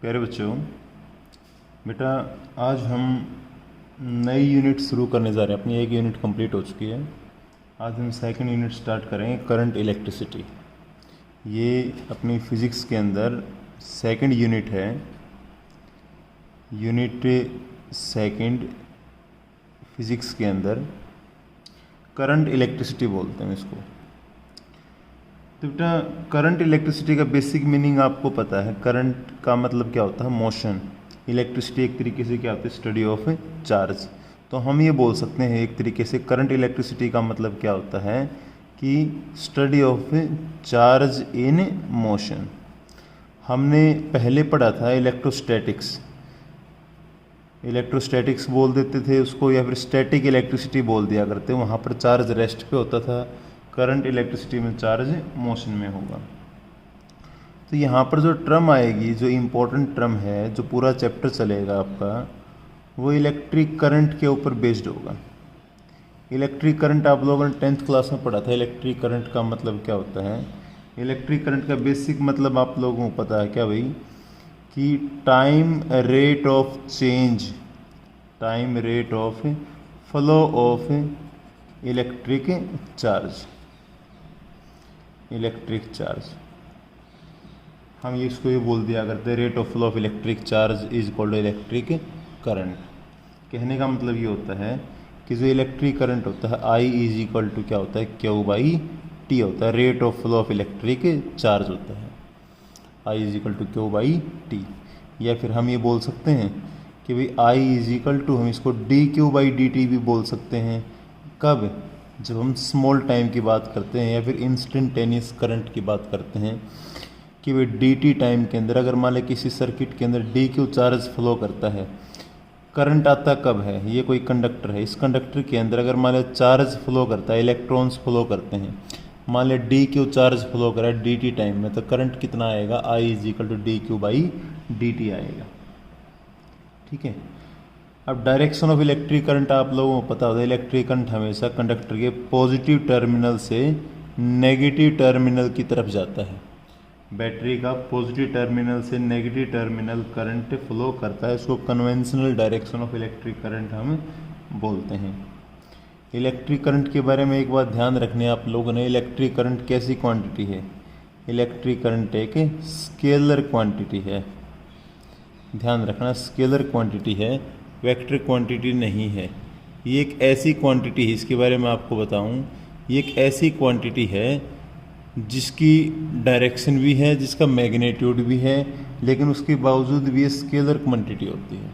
प्यारे बच्चों, बेटा आज हम नई यूनिट शुरू करने जा रहे हैं। अपनी एक यूनिट कंप्लीट हो चुकी है। आज हम सेकंड यूनिट स्टार्ट करेंगे, करंट इलेक्ट्रिसिटी। ये अपनी फिज़िक्स के अंदर सेकंड यूनिट है। यूनिट सेकंड फिज़िक्स के अंदर करंट इलेक्ट्रिसिटी बोलते हैं इसको। तो बेटा करंट इलेक्ट्रिसिटी का बेसिक मीनिंग आपको पता है। करंट का मतलब क्या होता है? मोशन। इलेक्ट्रिसिटी एक तरीके से क्या होता है? Study of charge. तो हम ये बोल सकते हैं एक तरीके से करंट इलेक्ट्रिसिटी का मतलब क्या होता है कि study of charge in motion. हमने पहले पढ़ा था इलेक्ट्रोस्टैटिक्स। इलेक्ट्रोस्टैटिक्स बोल देते थे उसको, या फिर स्टैटिक इलेक्ट्रिसिटी बोल दिया करते। वहाँ पर चार्ज रेस्ट पे होता था। करंट इलेक्ट्रिसिटी में चार्ज मोशन में होगा। तो यहाँ पर जो टर्म आएगी, जो इम्पोर्टेंट टर्म है, जो पूरा चैप्टर चलेगा आपका, वो इलेक्ट्रिक करंट के ऊपर बेस्ड होगा। इलेक्ट्रिक करंट आप लोगों ने 10th क्लास में पढ़ा था। इलेक्ट्रिक करंट का मतलब क्या होता है? इलेक्ट्रिक करंट का बेसिक मतलब आप लोगों को पता है क्या भाई? कि time rate of change, time rate of flow of electric charge. Electric charge हम इसको ये बोल दिया करते, rate of flow of electric charge is equal to electric current. कहने का मतलब ये होता है कि जो इलेक्ट्रिक करंट होता है I इज इक्वल टू क्या होता है? Q बाई टी होता है। Rate of flow of electric charge होता है I is equal to Q by T. या फिर हम ये बोल सकते हैं कि भाई I इज इक्वल टू, हम इसको dQ बाई dt भी बोल सकते हैं। कब? जब हम स्मॉल टाइम की बात करते हैं या फिर इंस्टेंटेनियस करंट की बात करते हैं कि भाई dt टाइम के अंदर अगर मान लें किसी सर्किट के अंदर dQ चार्ज फ्लो करता है, करंट आता कब है? ये कोई कंडक्टर है, इस कंडक्टर के अंदर अगर मान लें चार्ज फ्लो करता है, इलेक्ट्रॉन्स फ्लो करते हैं, मान लें dQ चार्ज फ्लो करा है dt टाइम में, तो करंट कितना आएगा? I is equal to dQ by dt आएगा। ठीक है। अब डायरेक्शन ऑफ इलेक्ट्रिक करंट आप लोगों को पता होता है। इलेक्ट्रिक करंट हमेशा कंडक्टर के पॉजिटिव टर्मिनल से नेगेटिव टर्मिनल की तरफ जाता है। बैटरी का पॉजिटिव टर्मिनल से नेगेटिव टर्मिनल करंट फ्लो करता है। इसको conventional direction of electric current हम बोलते हैं। इलेक्ट्रिक करंट के बारे में एक बात ध्यान रखनी है आप लोगों ने। इलेक्ट्रिक करंट कैसी क्वांटिटी है? इलेक्ट्रिक करंट एक स्केलर क्वांटिटी है। ध्यान रखना, स्केलर क्वांटिटी है, वेक्टर क्वांटिटी नहीं है। ये एक ऐसी क्वांटिटी है, इसके बारे में आपको बताऊं, ये एक ऐसी क्वांटिटी है जिसकी डायरेक्शन भी है, जिसका मैग्नीट्यूड भी है, लेकिन उसके बावजूद भी ये स्केलर क्वांटिटी होती है।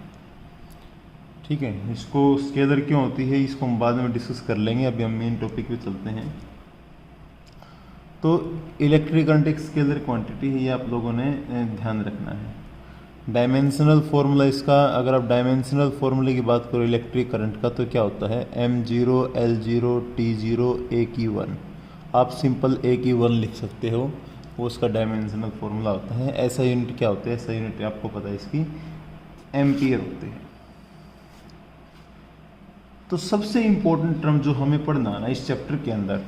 ठीक है। इसको स्केलर क्यों होती है इसको हम बाद में डिस्कस कर लेंगे। अभी हम मेन टॉपिक पे चलते हैं। तो इलेक्ट्रिक करंट एक स्केलर क्वांटिटी है, ये आप लोगों ने ध्यान रखना है। डायमेंशनल फार्मूला इसका, अगर आप डायमेंशनल फार्मूले की बात करो इलेक्ट्रिक करंट का, तो क्या होता है? M0 L0 T0 AQ1। आप सिंपल AQ1 लिख सकते हो, वो उसका डायमेंशनल फार्मूला होता है। ऐसा यूनिट क्या होता है? ऐसा यूनिट आपको पता है इसकी एम्पियर होते हैं। तो सबसे इंपॉर्टेंट टर्म जो हमें पढ़ना है ना इस चैप्टर के अंदर,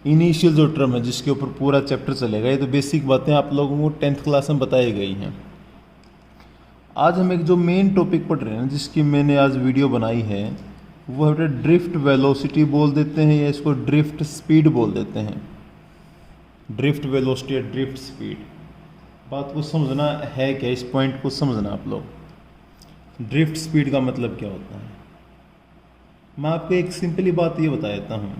इनिशियल जो टर्म है जिसके ऊपर पूरा चैप्टर चलेगा, ये तो बेसिक बातें आप लोगों को 10th क्लास में बताई गई हैं। आज हम एक जो मेन टॉपिक पढ़ रहे हैं, जिसकी मैंने आज वीडियो बनाई है, वो है ड्रिफ्ट वेलोसिटी बोल देते हैं, या इसको ड्रिफ्ट स्पीड बोल देते हैं। ड्रिफ्ट वेलोसिटी या ड्रिफ्ट स्पीड, बात को समझना है क्या? इस पॉइंट को समझना आप लोग। ड्रिफ्ट स्पीड का मतलब क्या होता है? मैं आपको एक सिंपली बात ये बता देता हूँ।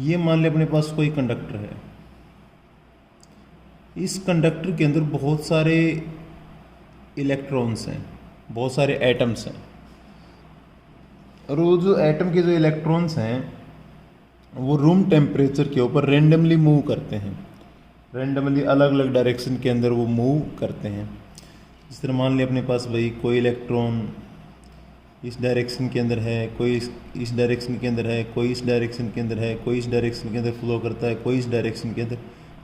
ये मान ले अपने पास कोई कंडक्टर है, इस कंडक्टर के अंदर बहुत सारे इलेक्ट्रॉन्स हैं, बहुत सारे एटम्स हैं, और वो जो एटम के जो इलेक्ट्रॉन्स हैं वो रूम टेम्परेचर के ऊपर रेंडमली मूव करते हैं। रेंडमली अलग अलग डायरेक्शन के अंदर वो मूव करते हैं। जिस तरह मान लिया अपने पास भाई कोई इलेक्ट्रॉन इस डायरेक्शन के अंदर है, कोई इस डायरेक्शन के अंदर है, कोई इस डायरेक्शन के अंदर है, कोई इस डायरेक्शन के अंदर फ्लो करता है, कोई इस डायरेक्शन के अंदर,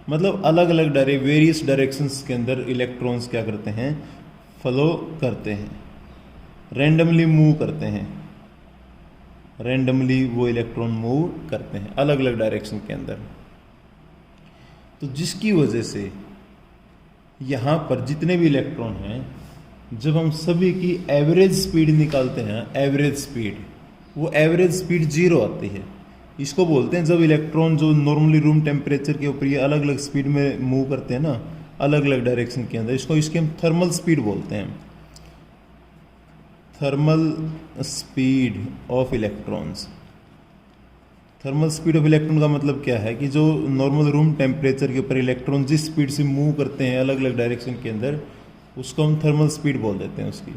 मतलब अलग अलग वेरियस डायरेक्शंस के अंदर इलेक्ट्रॉन्स क्या करते हैं? फ्लो करते हैं, रैंडमली मूव करते हैं। रैंडमली वो इलेक्ट्रॉन मूव करते हैं अलग अलग डायरेक्शन के अंदर। तो जिसकी वजह से यहाँ पर जितने भी इलेक्ट्रॉन हैं, जब हम सभी की एवरेज स्पीड निकालते हैं, एवरेज स्पीड, वो एवरेज स्पीड 0 आती है। इसको बोलते हैं, जब इलेक्ट्रॉन जो नॉर्मली रूम टेम्परेचर के ऊपर ये अलग अलग स्पीड में मूव करते हैं ना, अलग अलग डायरेक्शन के अंदर, इसकी हम थर्मल स्पीड बोलते हैं। Thermal speed of electrons. Thermal speed of electron का मतलब क्या है कि जो नॉर्मल रूम टेम्परेचर के ऊपर इलेक्ट्रॉन जिस स्पीड से मूव करते हैं अलग अलग डायरेक्शन के अंदर, उसको हम थर्मल स्पीड बोल देते हैं उसकी।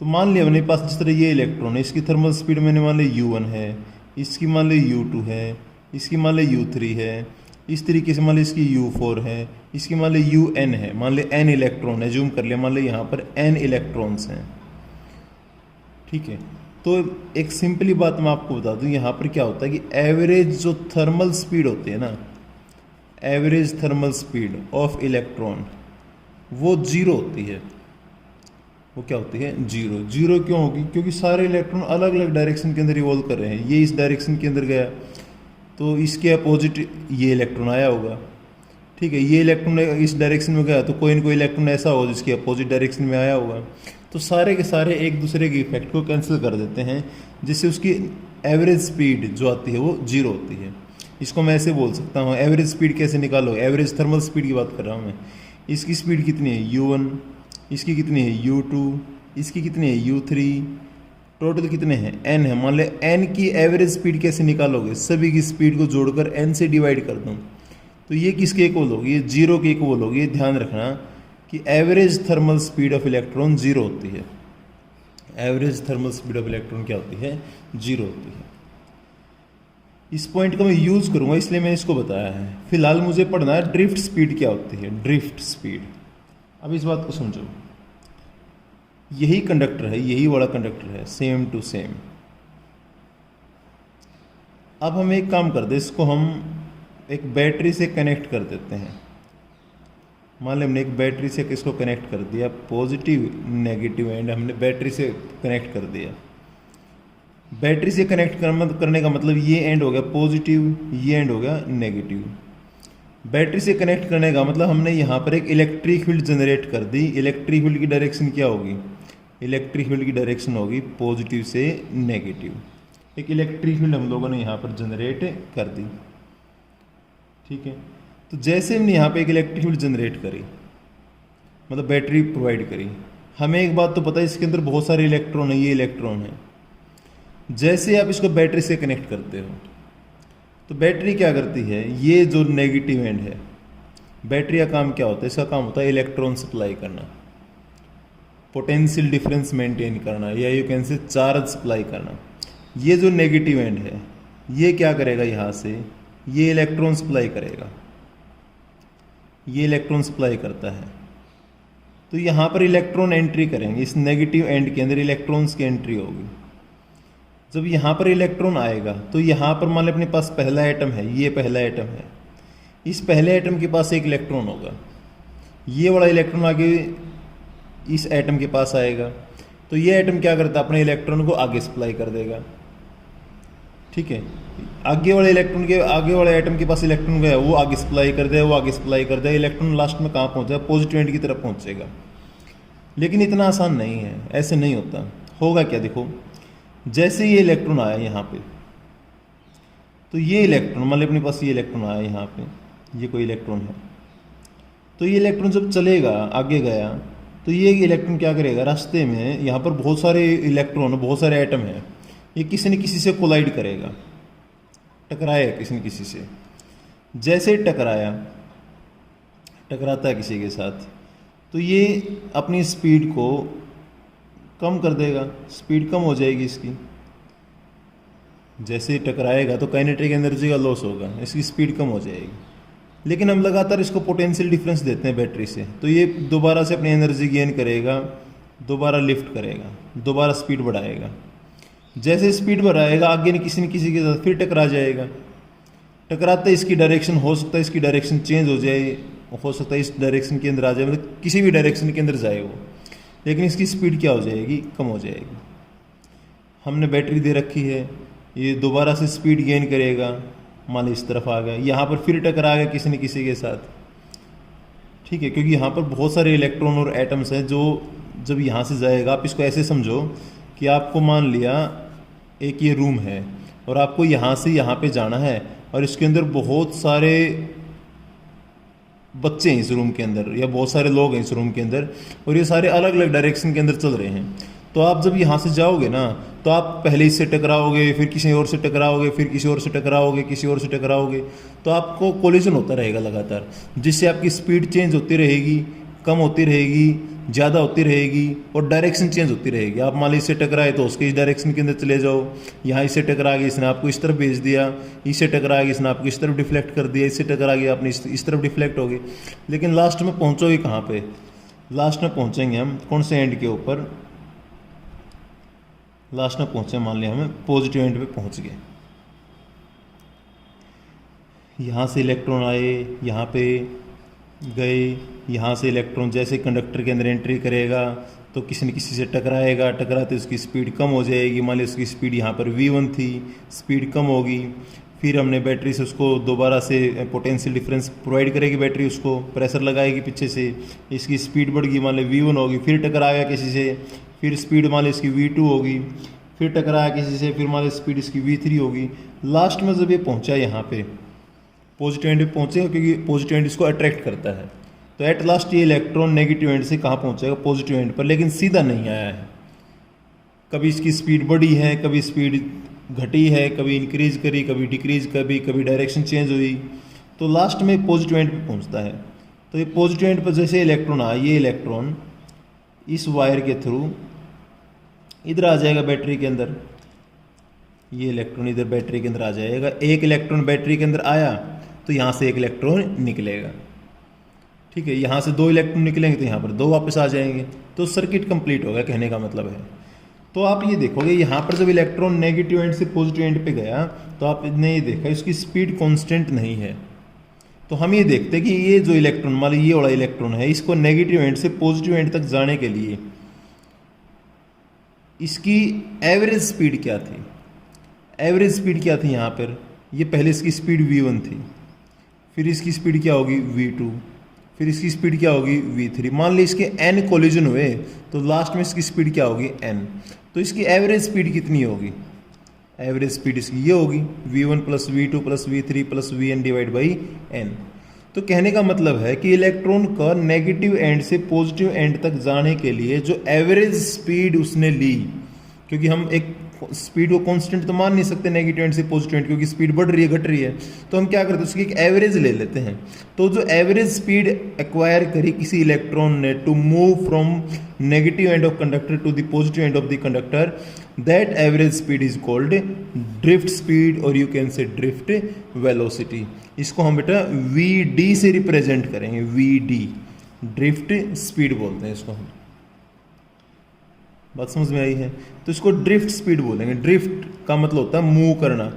तो मान लिया अपने पास जिस तरह ये इलेक्ट्रॉन है, इसकी थर्मल स्पीड मैंने मान लिया U1 है, इसकी मान लिया U2 है, इसकी मान लिया U3 है, इस तरीके से मान लिया इसकी U4 है, इसकी मान लिया UN है, मान लिया N इलेक्ट्रॉन है, जूम कर लिया, मान लिया यहाँ पर N इलेक्ट्रॉन्स हैं। ठीक है, तो एक सिंपली बात मैं आपको बता दूं, यहाँ पर क्या होता है कि एवरेज जो थर्मल स्पीड होती है ना, average thermal speed of electron वो 0 होती है। वो क्या होती है? 0। 0 क्यों होगी? क्योंकि सारे इलेक्ट्रॉन अलग अलग डायरेक्शन के अंदर रिवॉल्व कर रहे हैं। ये इस डायरेक्शन के अंदर गया तो इसके अपोजिट ये इलेक्ट्रॉन आया होगा। ठीक है, ये इलेक्ट्रॉन इस डायरेक्शन में गया तो कोई ना कोई इलेक्ट्रॉन ऐसा होगा जिसके अपोजिट डायरेक्शन में आया होगा। तो सारे के सारे एक दूसरे के इफेक्ट को कैंसिल कर देते हैं, जिससे उसकी एवरेज स्पीड जो आती है वो 0 होती है। इसको मैं ऐसे बोल सकता हूँ, एवरेज स्पीड कैसे निकालो? एवरेज थर्मल स्पीड की बात कर रहा हूँ मैं। इसकी स्पीड कितनी है? U1, इसकी कितनी है? U2, इसकी कितनी है? U3, टोटल कितने हैं? N है। मान लें N की एवरेज स्पीड कैसे निकालोगे? सभी की स्पीड को जोड़कर N से डिवाइड कर दूँ तो ये किसके इक्वल होगी? ये 0 के इक्वल होगी। ये ध्यान रखना कि average thermal speed of electron 0 होती है। Average thermal speed of electron क्या होती है? 0 होती है। इस पॉइंट को मैं यूज़ करूँगा इसलिए मैंने इसको बताया है। फिलहाल मुझे पढ़ना है ड्रिफ्ट स्पीड क्या होती है। ड्रिफ्ट स्पीड, अब इस बात को समझो। यही कंडक्टर है, यही वाला कंडक्टर है, सेम टू सेम। अब हम एक काम कर दे, इसको हम एक बैटरी से कनेक्ट कर देते हैं। मान लें हमने एक बैटरी से किसको कनेक्ट कर दिया, पॉजिटिव नेगेटिव एंड हमने बैटरी से कनेक्ट कर दिया। बैटरी से कनेक्ट करने का मतलब ये एंड हो गया पॉजिटिव, ये एंड हो गया नेगेटिव। बैटरी से कनेक्ट करने का मतलब हमने यहाँ पर एक इलेक्ट्रिक फील्ड जनरेट कर दी। इलेक्ट्रिक फील्ड की डायरेक्शन क्या होगी? इलेक्ट्रिक फील्ड की डायरेक्शन होगी पॉजिटिव से नेगेटिव। एक इलेक्ट्रिक फील्ड हम लोगों ने यहाँ पर जनरेट कर दी। ठीक है, तो जैसे हमने यहाँ पे एक इलेक्ट्रिक फील्ड जनरेट करी, मतलब बैटरी प्रोवाइड करी, हमें एक बात तो पता है इसके अंदर बहुत सारे इलेक्ट्रॉन है, ये इलेक्ट्रॉन है। जैसे आप इसको बैटरी से कनेक्ट करते हो तो बैटरी क्या करती है? ये जो नेगेटिव एंड है, बैटरी का काम क्या होता है? इसका काम होता है इलेक्ट्रॉन सप्लाई करना, पोटेंशियल डिफरेंस मेंटेन करना, या यू कैन से चार्ज सप्लाई करना। ये जो नेगेटिव एंड है ये क्या करेगा? यहाँ से ये इलेक्ट्रॉन सप्लाई करेगा, ये इलेक्ट्रॉन सप्लाई करता है। तो यहाँ पर इलेक्ट्रॉन एंट्री करेंगे, इस नेगेटिव एंड के अंदर इलेक्ट्रॉन्स की एंट्री होगी। जब यहाँ पर इलेक्ट्रॉन आएगा तो यहाँ पर मान लें अपने पास पहला एटम है, ये पहला एटम है, इस पहले एटम के पास एक इलेक्ट्रॉन होगा, ये वाला इलेक्ट्रॉन आगे इस एटम के पास आएगा, तो ये एटम क्या करता है? अपने इलेक्ट्रॉन को आगे सप्लाई कर देगा। ठीक है, आगे वाले इलेक्ट्रॉन के आगे वाले एटम के पास इलेक्ट्रॉन गया, वो आगे सप्लाई कर देगा, वो आगे सप्लाई कर देगा, इलेक्ट्रॉन लास्ट में कहाँ पहुँचेगा? पॉजिटिव एंड की तरफ पहुँचेगा। लेकिन इतना आसान नहीं है, ऐसे नहीं होता। होगा क्या? देखो, जैसे ये इलेक्ट्रॉन आया यहाँ पे, तो ये इलेक्ट्रॉन मान लें अपने पास ये इलेक्ट्रॉन आया यहाँ पे, ये कोई इलेक्ट्रॉन है, तो ये इलेक्ट्रॉन जब चलेगा आगे गया तो ये इलेक्ट्रॉन क्या करेगा? रास्ते में यहाँ पर बहुत सारे इलेक्ट्रॉन, बहुत सारे एटम हैं, ये किसी न किसी से कोलाइड करेगा, टकराएगा किसी न किसी से। जैसे टकराता है किसी के साथ, तो ये अपनी स्पीड को कम कर देगा, स्पीड कम हो जाएगी इसकी। जैसे ही टकराएगा तो काइनेटिक एनर्जी का लॉस होगा, इसकी स्पीड कम हो जाएगी। लेकिन हम लगातार इसको पोटेंशियल डिफरेंस देते हैं बैटरी से, तो ये दोबारा से अपनी एनर्जी गेन करेगा, दोबारा लिफ्ट करेगा, दोबारा स्पीड बढ़ाएगा। जैसे स्पीड बढ़ाएगा आगे न किसी के साथ फिर टकरा जाएगा। टकराते इसकी डायरेक्शन, हो सकता है इसकी डायरेक्शन चेंज हो जाए, हो सकता है इस डायरेक्शन के अंदर आ जाए, मतलब किसी भी डायरेक्शन के अंदर जाए वो, लेकिन इसकी स्पीड क्या हो जाएगी? कम हो जाएगी। हमने बैटरी दे रखी है, ये दोबारा से स्पीड गेन करेगा, मान लो इस तरफ आ गया, यहाँ पर फिर टकरा गया किसी न किसी के साथ। ठीक है, क्योंकि यहाँ पर बहुत सारे इलेक्ट्रॉन और एटम्स हैं जो जब यहाँ से जाएगा, आप इसको ऐसे समझो कि आपको मान लिया एक ये रूम है और आपको यहाँ से यहाँ पे जाना है और इसके अंदर बहुत सारे बच्चे हैं इस रूम के अंदर या बहुत सारे लोग हैं इस रूम के अंदर और ये सारे अलग अलग डायरेक्शन के अंदर चल रहे हैं। तो आप जब यहाँ से जाओगे ना तो आप पहले इससे टकराओगे, फिर किसी और से टकराओगे, फिर किसी और से टकराओगे, किसी और से टकराओगे, तो आपको कोलिजन होता रहेगा लगातार, जिससे आपकी स्पीड चेंज होती रहेगी, कम होती रहेगी, ज़्यादा होती रहेगी और डायरेक्शन चेंज होती रहेगी। आप मान लीजिए इससे टकराए तो उसके इस डायरेक्शन के अंदर चले जाओ, यहाँ इससे टकरा गया इसने आपको इस तरफ भेज दिया, इससे टकरा गया इसने आपको इस तरफ डिफ्लेक्ट कर दिया, इससे टकरा गया आपने इस तरफ डिफ्लेक्ट हो गए। लेकिन लास्ट में पहुँचोगे कहाँ पे? लास्ट में पहुँचेंगे हम कौन से एंड के ऊपर? लास्ट में पहुँचे मान लिया हमें पॉजिटिव एंड पे पहुँच गए। यहाँ से इलेक्ट्रॉन आए, यहाँ पे गए, यहाँ से इलेक्ट्रॉन जैसे कंडक्टर के अंदर एंट्री करेगा तो किसी न किसी से टकराएगा, टकराते उसकी स्पीड कम हो जाएगी। मान ली उसकी स्पीड यहाँ पर v1 थी, स्पीड कम होगी, फिर हमने बैटरी से उसको दोबारा से पोटेंशियल डिफरेंस प्रोवाइड करेगी बैटरी, उसको प्रेशर लगाएगी पीछे से, इसकी स्पीड बढ़ गई, मान ली v1 होगी, फिर टकराएगा किसी से, फिर स्पीड मान ली इसकी v2 होगी, फिर टकराया किसी से, फिर मान ली स्पीड इसकी v3 होगी। लास्ट में जब ये पहुँचा यहाँ पे पॉजिटिव एंड पे पहुँचेगा क्योंकि पॉजिटिव एंड इसको अट्रैक्ट करता है, तो एट लास्ट ये इलेक्ट्रॉन नेगेटिव एंड से कहाँ पहुँचेगा? पॉजिटिव एंड पर, लेकिन सीधा नहीं आया है। कभी इसकी स्पीड बढ़ी है, कभी स्पीड घटी है, कभी इंक्रीज करी, कभी डिक्रीज, कभी डायरेक्शन चेंज हुई, तो लास्ट में पॉजिटिव एंड पे पहुँचता है। तो ये पॉजिटिव एंड पर जैसे इलेक्ट्रॉन आया, ये इलेक्ट्रॉन इस वायर के थ्रू इधर आ जाएगा बैटरी के अंदर, ये इलेक्ट्रॉन इधर बैटरी के अंदर आ जाएगा। एक इलेक्ट्रॉन बैटरी के अंदर आया तो यहाँ से एक इलेक्ट्रॉन निकलेगा, ठीक है, यहाँ से 2 इलेक्ट्रॉन निकलेंगे तो यहाँ पर 2 वापस आ जाएंगे, तो सर्किट कंप्लीट होगा, कहने का मतलब है। तो आप ये देखोगे यहाँ पर जब इलेक्ट्रॉन नेगेटिव एंड से पॉजिटिव एंड पे गया तो आपने ये देखा इसकी स्पीड कांस्टेंट नहीं है। तो हम ये देखते हैं कि ये जो इलेक्ट्रॉन मान लीजिए ये वाला इलेक्ट्रॉन है, इसको नेगेटिव एंड से पॉजिटिव एंड तक जाने के लिए इसकी एवरेज स्पीड क्या थी? एवरेज स्पीड क्या थी यहाँ पर? ये पहले इसकी स्पीड v1 थी, फिर इसकी स्पीड क्या होगी v2, फिर इसकी स्पीड क्या होगी v3। मान ली इसके n कोलिजन हुए तो लास्ट में इसकी स्पीड क्या होगी? n। तो इसकी एवरेज स्पीड कितनी होगी? एवरेज स्पीड इसकी ये होगी v1 plus v2 plus v3 plus vn divide by n। तो कहने का मतलब है कि इलेक्ट्रॉन का नेगेटिव एंड से पॉजिटिव एंड तक जाने के लिए जो एवरेज स्पीड उसने ली, क्योंकि हम एक स्पीड को कांस्टेंट तो मान नहीं सकते नेगेटिव एंड से पॉजिटिव एंड, क्योंकि स्पीड बढ़ रही है घट रही है, तो हम क्या करते हैं उसकी एक एवरेज ले लेते हैं। तो जो एवरेज स्पीड एक्वायर करी किसी इलेक्ट्रॉन ने to move from negative end of conductor to the positive end of the conductor, that average speed is called drift speed और you can say drift velocity. इसको हम बेटा vd से represent करेंगे, vd drift speed बोलते हैं इसको हम। बात समझ में आई है? तो इसको ड्रिफ्ट स्पीड बोलेंगे। ड्रिफ्ट का मतलब होता है मूव करना।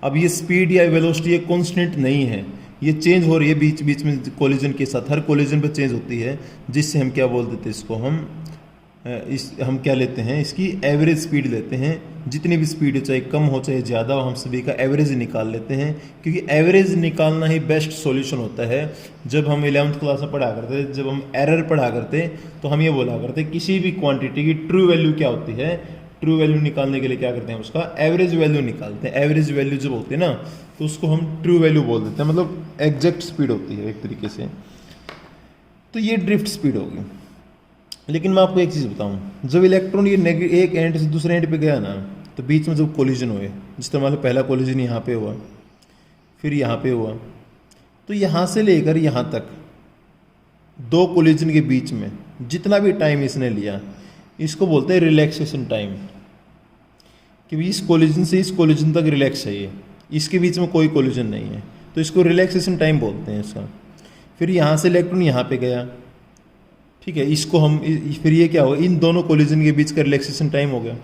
अब ये स्पीड या वेलोसिटी ये कांस्टेंट नहीं है, ये चेंज हो रही है बीच बीच में कोलिजन के साथ, हर कोलिजन पे चेंज होती है, जिससे हम क्या बोल देते हैं इसको हम क्या लेते हैं, इसकी एवरेज स्पीड लेते हैं। जितनी भी स्पीड हो, चाहे कम हो चाहे ज़्यादा हो, हम सभी का एवरेज निकाल लेते हैं, क्योंकि एवरेज निकालना ही बेस्ट सॉल्यूशन होता है। जब हम 11th क्लास में पढ़ा करते, जब हम एरर पढ़ा करते तो हम ये बोला करते किसी भी क्वांटिटी की ट्रू वैल्यू क्या होती है, ट्रू वैल्यू निकालने के लिए क्या करते हैं उसका एवरेज वैल्यू निकालते हैं। एवरेज वैल्यू जब होती है ना तो उसको हम ट्रू वैल्यू बोल देते हैं, मतलब एग्जैक्ट स्पीड होती है एक तरीके से। तो ये ड्रिफ्ट स्पीड होगी। लेकिन मैं आपको एक चीज़ बताऊं, जब इलेक्ट्रॉन ये एक एंड से दूसरे एंड पे गया ना तो बीच में जब कोलिजन हुए, जिस तरह मतलब पहला कोलिजन यहाँ पे हुआ, फिर यहाँ पे हुआ, तो यहाँ से लेकर यहाँ तक 2 कोलिजन के बीच में जितना भी टाइम इसने लिया इसको बोलते हैं रिलैक्सेशन टाइम, कि इस कोलिजन से इस कोलिजन तक रिलैक्स है, ये इसके बीच में कोई कोलिजन नहीं है, तो इसको रिलैक्सेशन टाइम बोलते हैं इसका। फिर यहाँ से इलेक्ट्रॉन यहाँ पे गया, ठीक है, इसको हम फिर ये क्या होगा, इन दोनों कोलिजन के बीच का रिलैक्सेशन टाइम हो गया।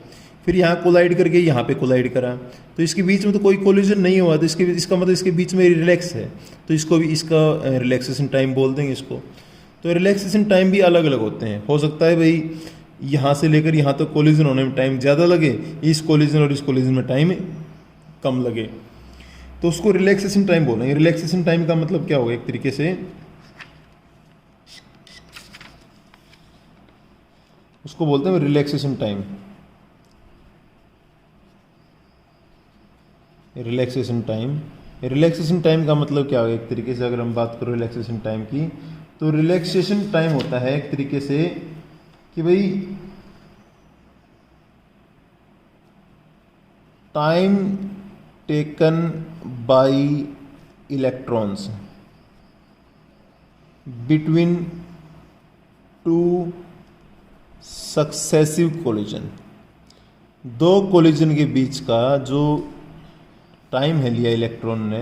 फिर यहाँ कोलाइड करके यहाँ पे कोलाइड करा, तो इसके बीच में तो कोई कोलिजन नहीं हुआ, तो इसका मतलब इसके बीच में रिलैक्स है, तो इसको भी इसका रिलैक्सेशन टाइम बोल देंगे इसको। तो रिलैक्सेशन टाइम भी अलग अलग होते हैं, हो सकता है भाई यहाँ से लेकर यहाँ तक कोलिजन होने में टाइम ज़्यादा लगे, इस कोलिजन और इस कोलिजन में टाइम कम लगे, तो उसको रिलैक्सेशन टाइम बोलेंगे। रिलैक्सेशन टाइम का मतलब क्या होगा, एक तरीके से उसको बोलते हैं relaxation time. Relaxation time, relaxation time का मतलब क्या होगा एक तरीके से, अगर हम बात करें रिलैक्सेशन टाइम की, तो रिलैक्सेशन टाइम होता है एक तरीके से कि भाई time taken by electrons between two successive collision, दो कोलिजन के बीच का जो टाइम है लिया इलेक्ट्रॉन ने,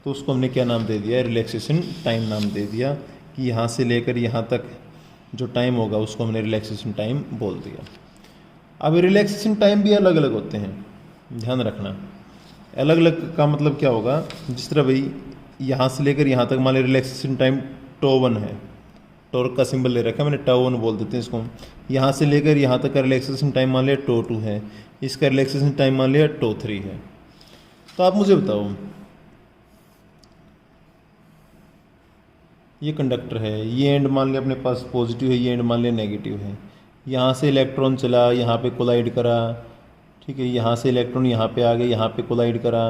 तो उसको हमने क्या नाम दे दिया, रिलैक्सेशन टाइम नाम दे दिया, कि यहाँ से लेकर यहाँ तक जो टाइम होगा उसको हमने रिलैक्सेशन टाइम बोल दिया। अब रिलैक्सेशन टाइम भी अलग अलग होते हैं, ध्यान रखना। अलग अलग का मतलब क्या होगा, जिस तरह भाई यहाँ से लेकर यहाँ तक मान लिया रिलैक्सेशन टाइम τ1 है, टॉर्क का सिंबल ले रखा है मैंने, τ1 बोल देते हैं इसको। यहाँ से लेकर यहाँ तक का रिलैक्सेशन टाइम मान लिया τ2 है, इसका रिलैक्सेशन टाइम मान लिया τ3 है। तो आप मुझे बताओ, ये कंडक्टर है, ये एंड मान लिया अपने पास पॉजिटिव है, ये एंड मान लिया नेगेटिव है। यहाँ से इलेक्ट्रॉन चला, यहाँ पे कोलाइड करा, ठीक है, यहाँ से इलेक्ट्रॉन यहाँ पे आ गए, यहाँ पे कोलाइड करा,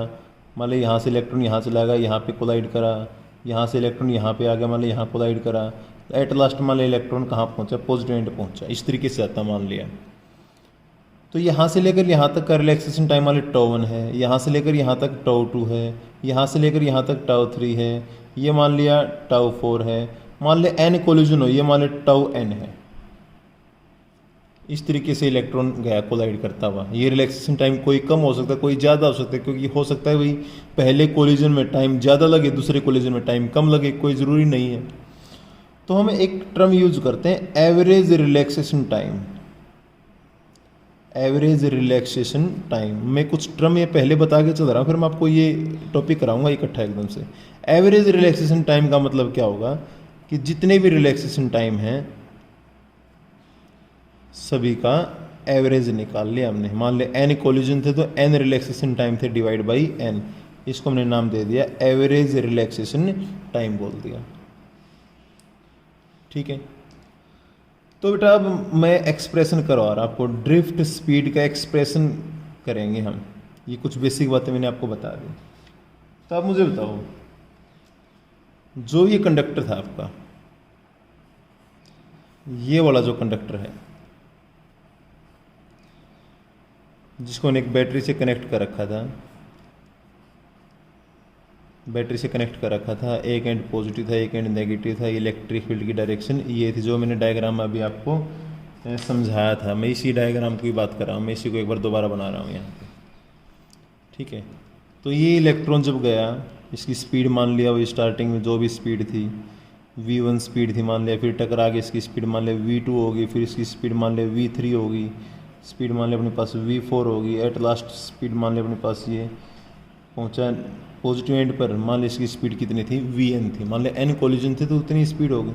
मान लिया यहाँ से इलेक्ट्रॉन यहाँ चला गया, यहाँ पे कोलाइड करा, यहाँ से इलेक्ट्रॉन यहाँ पे आ गया, मान लिया यहाँ कोलाइड करा, एट लास्ट मान लिया इलेक्ट्रॉन कहाँ पहुँचा, पॉजिटिव एंड पहुँचा। इस तरीके से आता मान लिया। तो यहाँ से लेकर यहाँ तक का रिलैक्सेशन टाइम मान लिया τ1 है, यहाँ से लेकर यहाँ तक τ2 है, यहाँ से लेकर यहाँ तक τ3 है, ये मान लिया τ4 है, मान लिया n कोलिजन हो, ये मान लिया τn है। इस तरीके से इलेक्ट्रॉन गया कोलाइड करता हुआ। ये रिलैक्सेशन टाइम कोई कम हो सकता है, कोई ज़्यादा हो सकता है, क्योंकि हो सकता है भाई पहले कोलिजन में टाइम ज़्यादा लगे, दूसरे कोलिजन में टाइम कम लगे, कोई ज़रूरी नहीं है। तो हम एक टर्म यूज करते हैं average relaxation time. Average relaxation time, मैं कुछ टर्म ये पहले बता के चल रहा हूँ, फिर मैं आपको ये टॉपिक कराऊंगा इकट्ठा एकदम से। एवरेज रिलैक्सेशन टाइम का मतलब क्या होगा कि जितने भी रिलैक्सेशन टाइम हैं सभी का एवरेज निकाल लिया हमने। मान ले n कोलिजन थे तो n रिलैक्सेशन टाइम थे डिवाइड बाई n, इसको हमने नाम दे दिया एवरेज रिलैक्सेशन टाइम बोल दिया। ठीक है, तो बेटा अब मैं एक्सप्रेशन करवा रहा आपको, ड्रिफ्ट स्पीड का एक्सप्रेशन करेंगे हम। ये कुछ बेसिक बातें मैंने आपको बता दी। तो आप मुझे बताओ, जो ये कंडक्टर था आपका, ये वाला जो कंडक्टर है जिसको मैंने एक बैटरी से कनेक्ट कर रखा था, बैटरी से कनेक्ट कर रखा था, एक एंड पॉजिटिव था एक एंड नेगेटिव था, इलेक्ट्रिक फील्ड की डायरेक्शन ये थी, जो मैंने डायग्राम में अभी आपको समझाया था। मैं इसी डायग्राम की बात कर रहा हूँ, मैं इसी को एक बार दोबारा बना रहा हूँ यहाँ पे। ठीक है, तो ये इलेक्ट्रॉन जब गया, इसकी स्पीड मान लिया वही स्टार्टिंग में जो भी स्पीड थी v1 स्पीड थी मान लिया, फिर टकरा के इसकी स्पीड मान लिया v2 होगी, फिर इसकी स्पीड मान लिया v3 होगी, स्पीड मान लिया अपने पास v4 होगी, एट लास्ट स्पीड मान लिया अपने पास ये पहुंचा पॉजिटिव एंड पर, मान लिया इसकी स्पीड कितनी थी vn थी, मान लिया n कोलिजन थे तो उतनी स्पीड होगी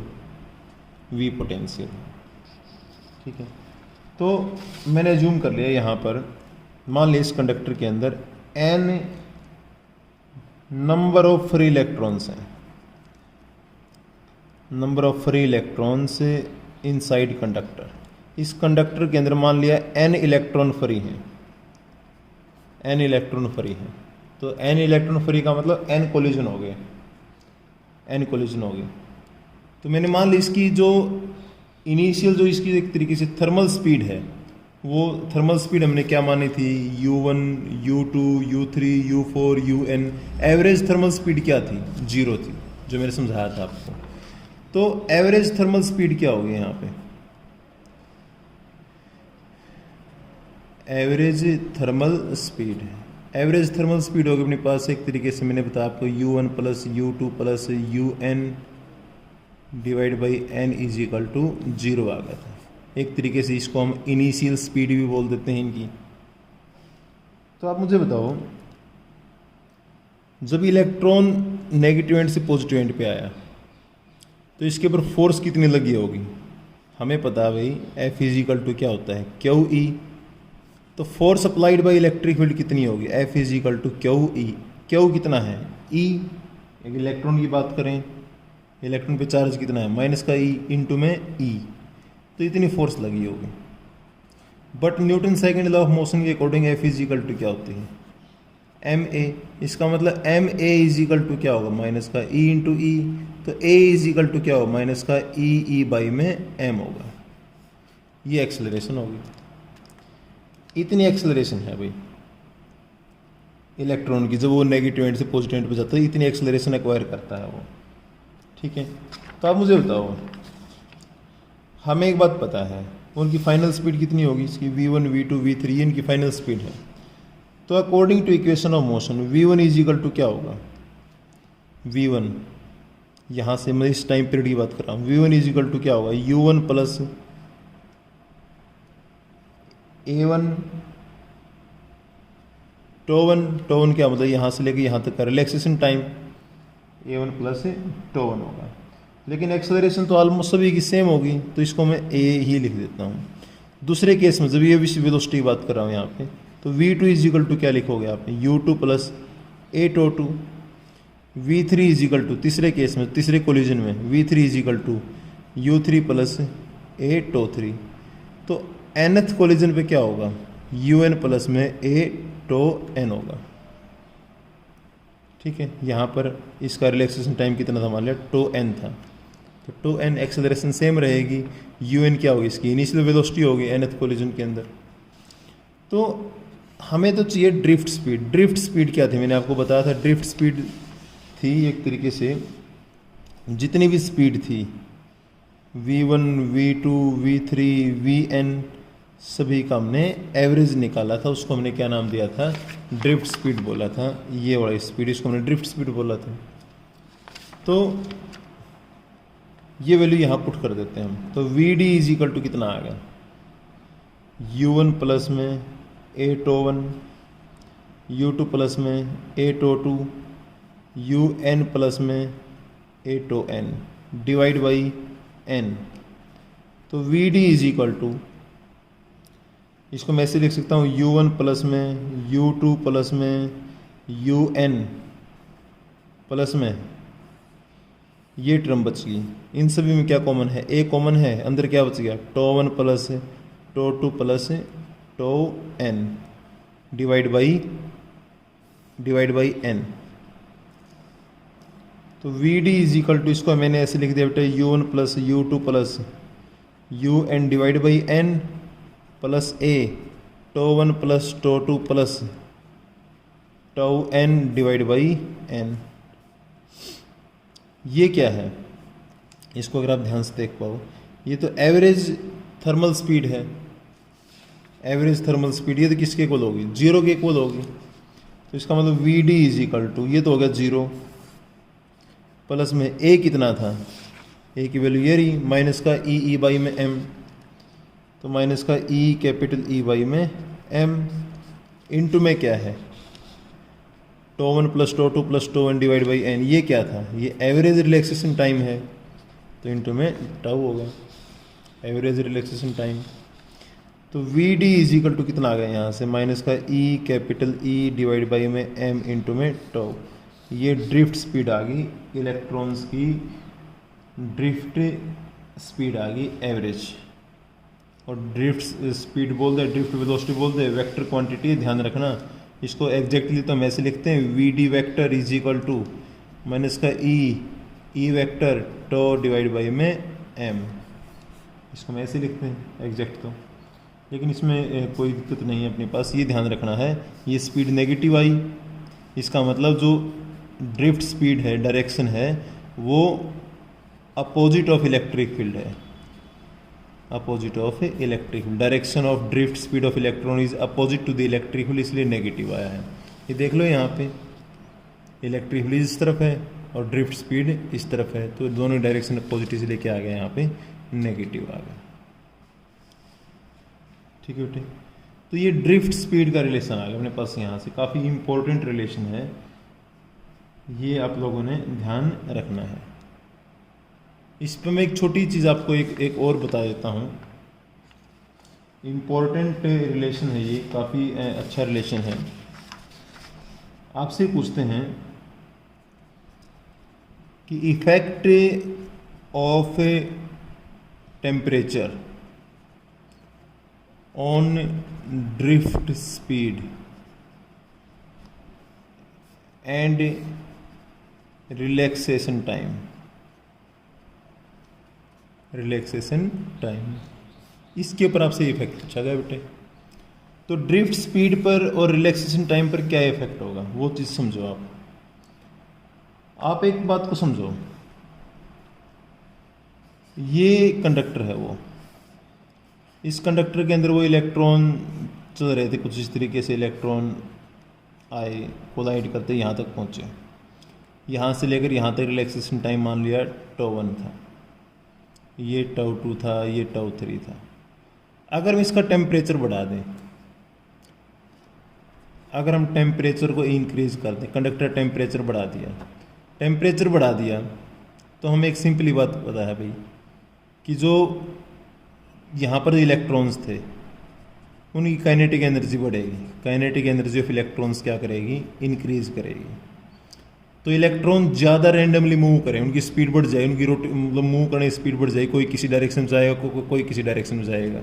v पोटेंशियल। ठीक है, तो मैंने जूम कर लिया यहाँ पर, मान लिया इस कंडक्टर के अंदर n number of free electrons हैं, number of free electrons inside conductor. इस कंडक्टर के अंदर मान लिया n इलेक्ट्रॉन फ्री हैं, n इलेक्ट्रॉन फ्री हैं, तो n इलेक्ट्रॉन फ्री का मतलब n कोलिजन हो गए, n कोलिजन हो गए। तो मैंने मान ली इसकी जो इनिशियल जो इसकी एक तरीके से थर्मल स्पीड है, वो थर्मल स्पीड हमने क्या मानी थी u1 u2 u3 u4 un, average thermal speed क्या थी 0 थी, जो मैंने समझाया था आपको। तो एवरेज थर्मल स्पीड क्या होगी यहाँ पे, एवरेज थर्मल स्पीड है, एवरेज थर्मल स्पीड होगी अपने पास एक तरीके से मैंने बताया आपको u1 plus u2 plus un divide by n is equal to 0 आ गया था। एक तरीके से इसको हम इनिशियल स्पीड भी बोल देते हैं इनकी। तो आप मुझे बताओ, जब इलेक्ट्रॉन नेगेटिव एंड से पॉजिटिव एंड पे आया तो इसके ऊपर फोर्स कितनी लगी होगी, हमें पता है भाई F इज इक्वल टू क्या होता है QE, तो force applied by electric field कितनी होगी F is equal to QE। Q कितना है E, एक इलेक्ट्रॉन की बात करें, इलेक्ट्रॉन पे चार्ज कितना है माइनस का E इंटू में E, तो इतनी फोर्स लगी होगी। But Newton second law of motion के according F is equal to क्या होती है, एम ए। इसका मतलब M A is equal to क्या होगा, माइनस का ई इंटू ई। तो ए इज इक्वल टू क्या होगा, माइनस का ई बाई में एम होगा। ये एक्सेलरेशन होगी, इतनी एक्सेलरेशन है भाई इलेक्ट्रॉन की, जब वो नेगेटिव एंड से पॉजिटिव एंड पे जाता है इतनी एक्सेलरेशन एक्वायर करता है वो। ठीक है, तो आप मुझे बताओ, हमें एक बात पता है उनकी फाइनल स्पीड कितनी होगी, इसकी v1 v2 v3 ये इनकी फाइनल स्पीड है। तो according to equation of motion v1 is equal to क्या होगा, v1 यहाँ से मैं इस टाइम पीरियड की बात कर रहा हूँ, v1 इज इक्वल टू क्या होगा, u1 प्लस a1 टोवन क्या मतलब यहाँ से लेके यहाँ तक का रिलैक्सेशन टाइम a1 प्लस टोवन होगा। लेकिन एक्सेलरेशन तो ऑलमोस्ट सभी की सेम होगी, तो इसको मैं a ही लिख देता हूँ। दूसरे केस में जब ये वेलोसिटी की बात कर रहा हूँ यहाँ पे, तो v2 इज इक्वल टू क्या लिखोगे आप, u2 plus a2 v3 is equal to, तीसरे केस में तीसरे कोलिजन में v3 is equal to u3 plus a2। तो nth कोलिजन पे क्या होगा, un प्लस में a2n होगा। ठीक है, यहाँ पर इसका रिलैक्सेशन टाइम कितना था, मान लिया 2n था, तो 2n एक्सेलरेशन सेम रहेगी, un क्या होगी, इसकी इनिशियल वेलोसिटी होगी nth कोलिजन के अंदर। तो हमें तो चाहिए ड्रिफ्ट स्पीड। ड्रिफ्ट स्पीड क्या थी, मैंने आपको बताया था, ड्रिफ्ट स्पीड थी एक तरीके से जितनी भी स्पीड थी v1 v2 v3 vn सभी का हमने एवरेज निकाला था, उसको हमने क्या नाम दिया था, ड्रिफ्ट स्पीड बोला था। ये वाला स्पीड, इसको हमने ड्रिफ्ट स्पीड बोला था। तो ये वैल्यू यहाँ पुट कर देते हैं हम, तो we D is equal to कितना आ गया, u1 प्लस में a2 u2 प्लस में a2 un प्लस में a2n डिवाइड बाई n। तो we D is equal to, इसको मैं ऐसे लिख सकता हूँ, u1 प्लस में u2 प्लस में un प्लस में ये टर्म बच गई। इन सभी में क्या कॉमन है, a कॉमन है, अंदर क्या बच गया, τ1 plus τ2 plus τn divide by n। तो we D is equal to, इसको मैंने ऐसे लिख दिया बेटा, u1 plus u2 plus un divide by n plus a τ1 plus τ2 plus τn divide by n। ये क्या है, इसको अगर आप ध्यान से देख पाओ, ये तो एवरेज थर्मल स्पीड है। एवरेज थर्मल स्पीड ये तो किसके इक्वल होगी, 0 के इक्वल होगी। तो इसका मतलब v D is equal to, ये तो हो गया 0 प्लस में a कितना था, a की वैल्यू ये रही, माइनस का ई बाई में m, तो माइनस का ई कैपिटल ई बाई में m इंटू में क्या है, τ1 plus τ2 plus τn divide by n। ये क्या था, ये एवरेज रिलैक्सेशन टाइम है, तो इंटू में टाउ होगा एवरेज रिलैक्सेशन टाइम। तो we D is equal to कितना आ गया यहाँ से, माइनस का ई कैपिटल ई डिवाइड बाई में m इंटू में टाउ। ये ड्रिफ्ट स्पीड आ गई, इलेक्ट्रॉन्स की ड्रिफ्ट स्पीड आ गई एवरेज। और ड्रिफ्ट स्पीड बोलते हैं, ड्रिफ्ट वेलोसिटी बोलते हैं, वेक्टर क्वांटिटी, ध्यान रखना। इसको एग्जैक्टली तो हम ऐसे लिखते हैं, v d vector is equal to minus का e vector tau divide by में m। इसको हम ऐसे लिखते हैं एग्जैक्ट तो, लेकिन इसमें कोई दिक्कत नहीं है अपने पास। ये ध्यान रखना है, ये स्पीड नेगेटिव आई, इसका मतलब जो ड्रिफ्ट स्पीड है, डायरेक्शन है, वो अपोजिट ऑफ इलेक्ट्रिक फील्ड है, opposite of electric field. Direction of drift speed of electron is opposite to the electric field, इसलिए नेगेटिव आया है। ये देख लो यहाँ पे इलेक्ट्रिक फील्ड इस तरफ है और ड्रिफ्ट स्पीड इस तरफ है, तो दोनों डायरेक्शन अपोजिट इसलिए क्या आ गया यहाँ पे, नेगेटिव आ गया। ठीक है बेटे, तो ये ड्रिफ्ट स्पीड का रिलेशन आ गया अपने पास, यहाँ से काफ़ी इंपॉर्टेंट रिलेशन है, ये आप लोगों ने ध्यान रखना है। इस पर मैं एक छोटी चीज़ आपको एक और बता देता हूँ। इम्पोर्टेंट रिलेशन है ये, काफ़ी अच्छा रिलेशन है। आपसे पूछते हैं कि effect of temperature on drift speed and relaxation time, relaxation time, इसके ऊपर आपसे इफेक्ट पूछा गया बेटे। तो ड्रिफ्ट स्पीड पर और रिलैक्सेशन टाइम पर क्या इफेक्ट होगा वो चीज़ समझो आप एक बात को समझो, ये कंडक्टर है वो, इस कंडक्टर के अंदर वो इलेक्ट्रॉन चल रहे थे कुछ इस तरीके से, इलेक्ट्रॉन आए कोलाइड करते यहाँ तक पहुँचे, यहाँ से लेकर यहाँ तक रिलैक्सेशन टाइम मान लिया τ1 था, ये τ2 था, ये τ3 था। अगर हम इसका टेम्परेचर बढ़ा दें, अगर हम टेम्परेचर को इंक्रीज कर दें, कंडक्टर टेम्परेचर बढ़ा दिया, टेम्परेचर बढ़ा दिया, तो हमें एक सिंपली बात पता है भाई कि जो यहाँ पर इलेक्ट्रॉन्स थे उनकी काइनेटिक एनर्जी बढ़ेगी, काइनेटिक एनर्जी ऑफ इलेक्ट्रॉन्स क्या करेगी, इंक्रीज करेगी। तो इलेक्ट्रॉन ज़्यादा रैंडमली मूव करें, उनकी स्पीड बढ़ जाए, उनकी मतलब मूव करने की स्पीड बढ़ जाए, कोई किसी डायरेक्शन में जाएगा, कोई किसी डायरेक्शन में जाएगा।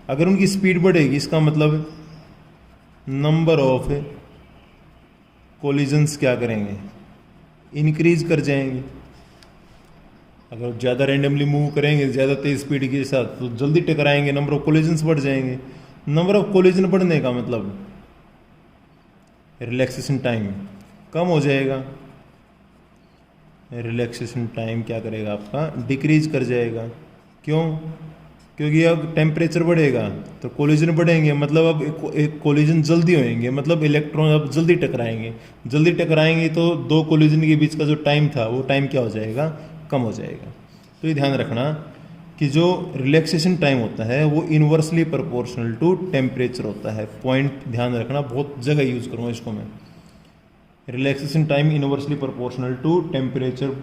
अगर उनकी स्पीड बढ़ेगी इसका मतलब नंबर ऑफ कोलिजन्स क्या करेंगे, इंक्रीज कर जाएंगे। अगर ज़्यादा रैंडमली मूव करेंगे ज़्यादा तेज़ स्पीड के साथ तो जल्दी टकराएंगे, नंबर ऑफ कोलिजन्स बढ़ जाएंगे। नंबर ऑफ कोलिजन बढ़ने का मतलब रिलैक्सेशन टाइम कम हो जाएगा, रिलैक्सेशन टाइम क्या करेगा आपका, डिक्रीज कर जाएगा। क्यों? क्योंकि अब टेम्परेचर बढ़ेगा तो कोलिजन बढ़ेंगे, मतलब अब एक कोलिजन जल्दी होएंगे, मतलब इलेक्ट्रॉन अब जल्दी टकराएंगे, जल्दी टकराएंगे तो दो कोलिजन के बीच का जो टाइम था वो टाइम क्या हो जाएगा, कम हो जाएगा। तो ये ध्यान रखना कि जो रिलैक्सेशन टाइम होता है वो इन्वर्सली प्रोपोर्शनल टू टेम्परेचर होता है। पॉइंट ध्यान रखना, बहुत जगह यूज़ करूँगा इसको मैं। Relaxation time inversely proportional to temperature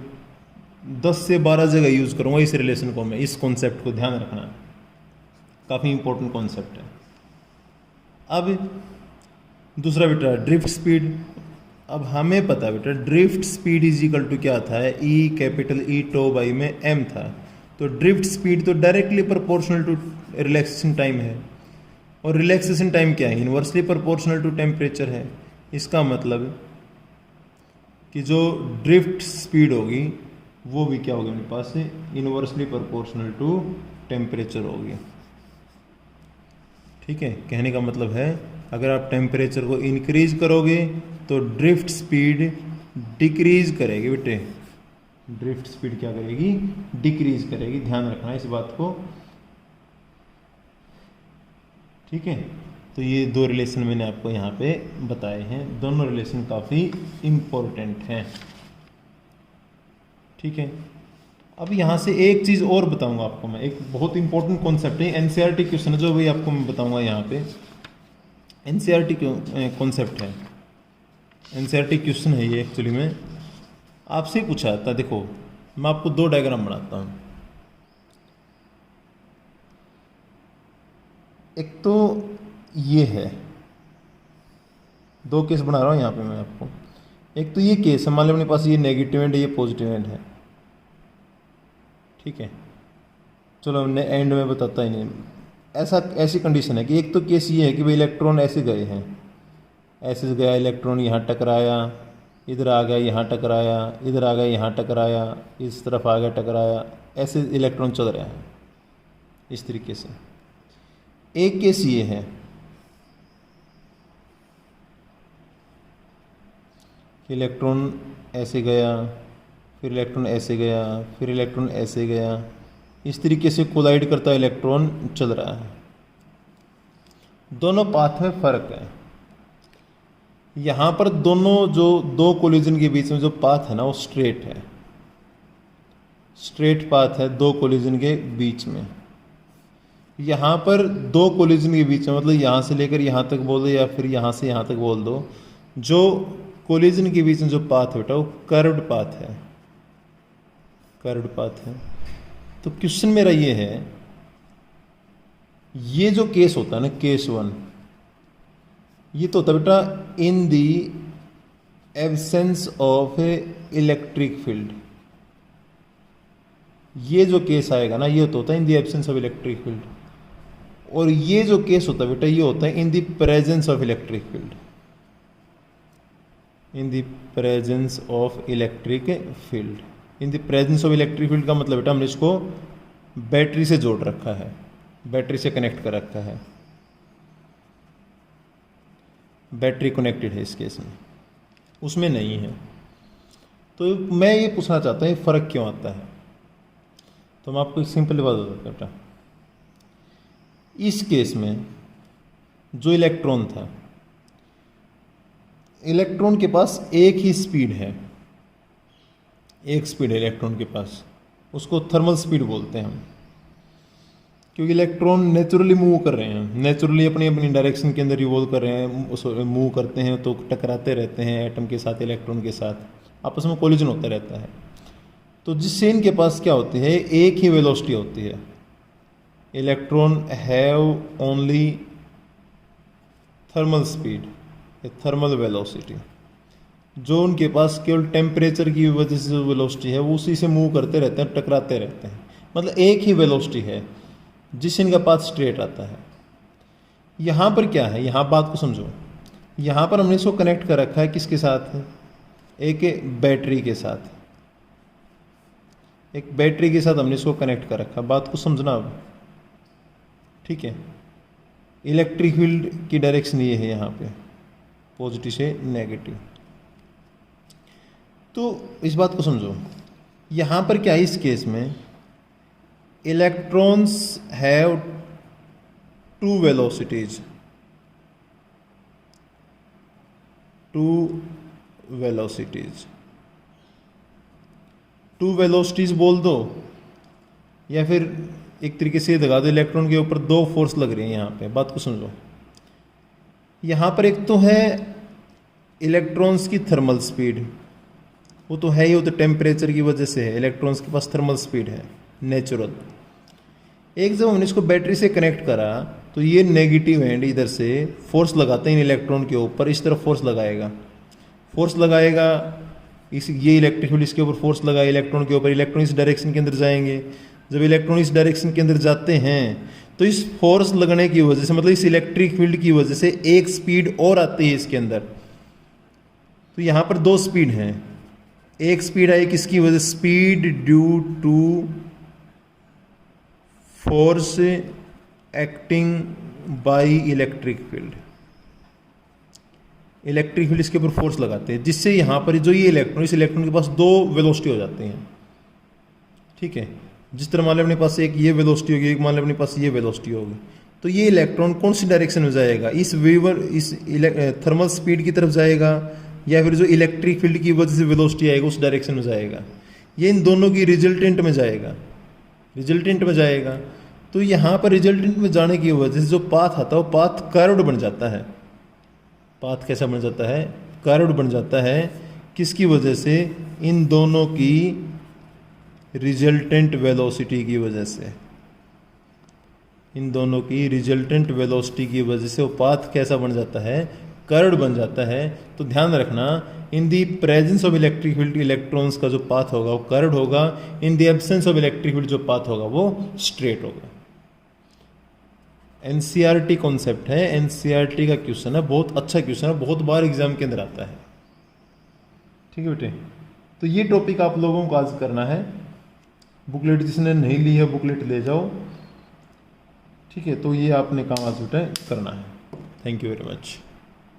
10 से 12 जगह यूज़ करूँगा इस रिलेशन को मैं, इस कॉन्सेप्ट को ध्यान रखना, काफ़ी इंपॉर्टेंट कॉन्सेप्ट है। अब दूसरा बेटा ड्रिफ्ट स्पीड। अब हमें पता है बेटा drift speed is equal to क्या था, e capital e tau by में एम था। तो ड्रिफ्ट स्पीड तो directly proportional to relaxation time है, और रिलैक्सेशन टाइम क्या है, इन्वर्सली प्रोपोर्शनल टू टेम्परेचर है। इसका मतलब कि जो ड्रिफ्ट स्पीड होगी वो भी क्या होगी मेरे पास से, इन्वर्सली प्रोपोर्शनल टू टेम्परेचर होगी। ठीक है, कहने का मतलब है अगर आप टेम्परेचर को इंक्रीज करोगे तो ड्रिफ्ट स्पीड डिक्रीज करेगी बेटे, ड्रिफ्ट स्पीड क्या करेगी, डिक्रीज करेगी। ध्यान रखना इस बात को। ठीक है, तो ये दो रिलेशन मैंने आपको यहाँ पे बताए हैं, दोनों रिलेशन काफ़ी इम्पोर्टेंट हैं। ठीक है, अब यहाँ से एक चीज़ और बताऊंगा आपको मैं, एक बहुत इंपॉर्टेंट कॉन्सेप्ट है, एनसीईआरटी क्वेश्चन है जो भाई आपको मैं बताऊंगा यहाँ पे। एनसीईआरटी कॉन्सेप्ट है, एनसीईआरटी क्वेश्चन है ये, एक्चुअली में आपसे पूछा था। देखो मैं आपको दो डायग्राम बनाता हूँ, एक तो ये है, दो केस बना रहा हूँ यहाँ पे मैं आपको। एक तो ये केस है, मान लो अपने पास ये नेगेटिव एंड ये पॉजिटिव एंड है। ठीक है, चलो हमने एंड में बताता ही नहीं। ऐसी कंडीशन है कि एक तो केस ये है कि भाई इलेक्ट्रॉन ऐसे गए हैं, ऐसे गया इलेक्ट्रॉन, यहाँ टकराया, इधर आ गया, यहाँ टकराया, इधर आ गया, यहाँ टकराया, इस तरफ आ गया टकराया, ऐसे इलेक्ट्रॉन चल रहे हैं इस तरीके से। एक केस ये है कि इलेक्ट्रॉन ऐसे गया, फिर इलेक्ट्रॉन ऐसे गया, फिर इलेक्ट्रॉन ऐसे गया, इस तरीके से कोलाइड करता इलेक्ट्रॉन चल रहा है। दोनों पाथ में फर्क है। यहाँ पर दोनों जो दो कोलिजन के बीच में जो पाथ है ना वो स्ट्रेट है, स्ट्रेट पाथ है दो कोलिजन के बीच में। यहाँ पर दो कोलिजन के बीच में, मतलब यहाँ से लेकर यहाँ तक बोल दो या फिर यहाँ से यहाँ तक बोल दो, जो कोलिजन के बीच में जो पाथ बेटा वो कर्व्ड पाथ है, कर्व्ड पाथ है। तो क्वेश्चन मेरा ये है, ये जो केस होता है ना केस 1, ये तो होता है बेटा in the absence of a electric field. ये जो केस आएगा ना ये तो होता है in the absence of electric field. और ये जो केस होता है बेटा ये होता है in the presence of electric field, in the presence of electric field. In the presence of electric field का मतलब बेटा हमने इसको बैटरी से जोड़ रखा है, बैटरी से कनेक्ट कर रखा है, बैटरी कनेक्टेड है इस केस में, उसमें नहीं है। तो मैं ये पूछना चाहता हूँ ये फ़र्क क्यों आता है। तो मैं आपको एक सिंपल बात बताता बेटा, इस केस में जो इलेक्ट्रॉन था, इलेक्ट्रॉन के पास एक ही स्पीड है, एक स्पीड है इलेक्ट्रॉन के पास, उसको थर्मल स्पीड बोलते हैं हम, क्योंकि इलेक्ट्रॉन नेचुरली मूव कर रहे हैं, नेचुरली अपनी अपनी डायरेक्शन के अंदर रिवॉल्व कर रहे हैं, उस मूव करते हैं तो टकराते रहते हैं एटम के साथ, इलेक्ट्रॉन के साथ आपस में कोलिजन होता रहता है। तो जिससे इनके पास क्या होती है, एक ही वेलोसिटी होती है। Electron have only thermal speed, thermal velocity, जो उनके पास केवल टेम्परेचर की वजह से जो वेलोसिटी है वो उसी से मूव करते रहते हैं, टकराते रहते हैं, मतलब एक ही वेलोसिटी है जिससे इनका पाथ स्ट्रेट आता है। यहाँ पर क्या है, यहाँ बात को समझो, यहाँ पर हमने इसको कनेक्ट कर रखा है किसके साथ, एक बैटरी के साथ, एक बैटरी के साथ हमने इसको कनेक्ट कर रखा। बात को समझना अब, ठीक है। इलेक्ट्रिक फील्ड की डायरेक्शन ये है यहाँ पे, पॉजिटिव से नेगेटिव। तो इस बात को समझो, यहाँ पर क्या है, इस केस में electrons have two velocities, two velocities, two velocities बोल दो, या फिर एक तरीके से लगा दो, इलेक्ट्रॉन के ऊपर दो फोर्स लग रही हैं यहाँ पे। बात को समझो, यहाँ पर एक तो है इलेक्ट्रॉन्स की थर्मल स्पीड, वो तो है ही, वो तो टेम्परेचर की वजह से है, इलेक्ट्रॉन्स के पास थर्मल स्पीड है नेचुरल। एक जब हमने इसको बैटरी से कनेक्ट करा तो ये नेगेटिव एंड इधर से फोर्स लगाते हैं इन इलेक्ट्रॉन के ऊपर, इस तरफ फोर्स लगाएगा, फोर्स लगाएगा, इस ये इलेक्ट्रिक फील्ड इसके ऊपर फोर्स लगाए इलेक्ट्रॉन के ऊपर, इलेक्ट्रॉन इस डायरेक्शन के अंदर जाएंगे। जब इलेक्ट्रॉन इस डायरेक्शन के अंदर जाते हैं तो इस फोर्स लगने की वजह से, मतलब इस इलेक्ट्रिक फील्ड की वजह से एक स्पीड और आती है इसके अंदर। तो यहाँ पर दो स्पीड हैं, एक स्पीड आई किसकी वजह, speed due to force acting by electric field. Electric field इसके ऊपर फोर्स लगाते हैं, जिससे यहाँ पर जो ये इलेक्ट्रॉन, इस इलेक्ट्रॉन के पास दो वेलोसिटी हो जाती हैं, ठीक है। जिस तरह मान लें अपने पास एक ये वेलोसिटी होगी, एक मान लें अपने पास ये वेलोसिटी होगी, तो ये इलेक्ट्रॉन कौन सी डायरेक्शन में जाएगा, इस वेवर, इस थर्मल स्पीड की तरफ जाएगा, या फिर जो इलेक्ट्रिक फील्ड की वजह से वेलोसिटी आएगा उस डायरेक्शन में जाएगा। ये इन दोनों की रिजल्टेंट में जाएगा, रिजल्टेंट में जाएगा। तो यहाँ पर रिजल्टेंट में जाने की वजह से जो पाथ आता है वो पाथ कर्व्ड बन जाता है। पाथ कैसा बन जाता है, कर्व्ड बन जाता है, किसकी वजह से, इन दोनों की रिजल्टेंट वेलोसिटी की वजह से, इन दोनों की रिजल्टेंट वेलोसिटी की वजह से वो पाथ कैसा बन जाता है, कर्व्ड बन जाता है। तो ध्यान रखना, in the presence of electric field electrons का जो पाथ होगा वो कर्व्ड होगा, in the absence of electric field जो पाथ होगा वो स्ट्रेट होगा। एनसीईआरटी कॉन्सेप्ट है, एनसीईआरटी का क्वेश्चन है, बहुत अच्छा क्वेश्चन है, बहुत बार एग्जाम के अंदर आता है, ठीक है बेटे। तो ये टॉपिक आप लोगों को आज करना है। बुकलेट जिसने नहीं ली है बुकलेट ले जाओ, ठीक है। तो ये आपने काम आज उठाए करना है। Thank you very much.